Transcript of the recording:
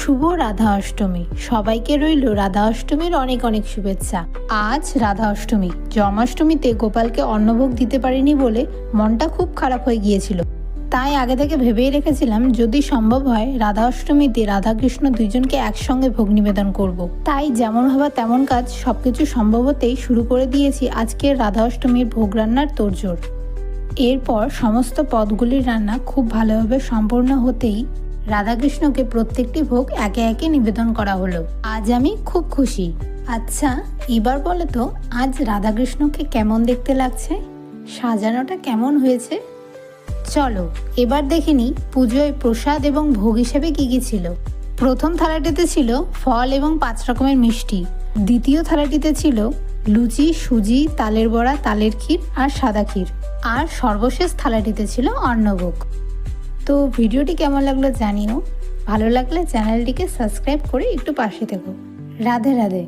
শুভ রাধা অষ্টমী। সবাইকে রইল রাধা অষ্টমীর অনেক অনেক শুভেচ্ছা। আজ রাধা অষ্টমী। জন্মাষ্টমীতে গোপালকে অন্নভোগ দিতে পারিনি বলে মনটা খুব খারাপ হয়ে গিয়েছিল। তাই আগে থেকে ভেবেই রেখেছিলাম যদি সম্ভব হয় রাধা অষ্টমীতে রাধাকৃষ্ণ দুইজনকে একসঙ্গে ভোগ নিবেদন করব। তাই যেমন ভাবা তেমন কাজ সবকিছু সম্ভব হতেই শুরু করে দিয়েছি আজকের রাধা অষ্টমীর ভোগ রান্নার তোড়জোড়। এরপর সমস্ত পদগুলির রান্না খুব ভালোভাবে সম্পূর্ণ হতেই রাধাকৃষ্ণকে প্রত্যেকটি ভোগ একে একে নিবেদন করা হলো। আজ আমি খুব খুশি। আচ্ছা, এবার বলো তো আজ রাধাকৃষ্ণকে কেমন দেখতে লাগছে, সাজানোটা কেমন হয়েছে? চলো এবার দেখিনি পুজোয় প্রসাদ এবং ভোগ হিসেবে কি কি ছিল। প্রথম থালাটিতে ছিল ফল এবং 5 রকমের মিষ্টি। দ্বিতীয় থালাটিতে ছিল লুচি, সুজি, তালের বড়া, তালের ক্ষীর আর সাদা ক্ষীর। আর সর্বশেষ থালাটিতে ছিল অন্নভোগ। তো ভিডিওটি কেমন লাগলো জানিও। ভালো লাগলে চ্যানেলটিকে সাবস্ক্রাইব করে একটু পাশে থেকো। রাধে রাধে।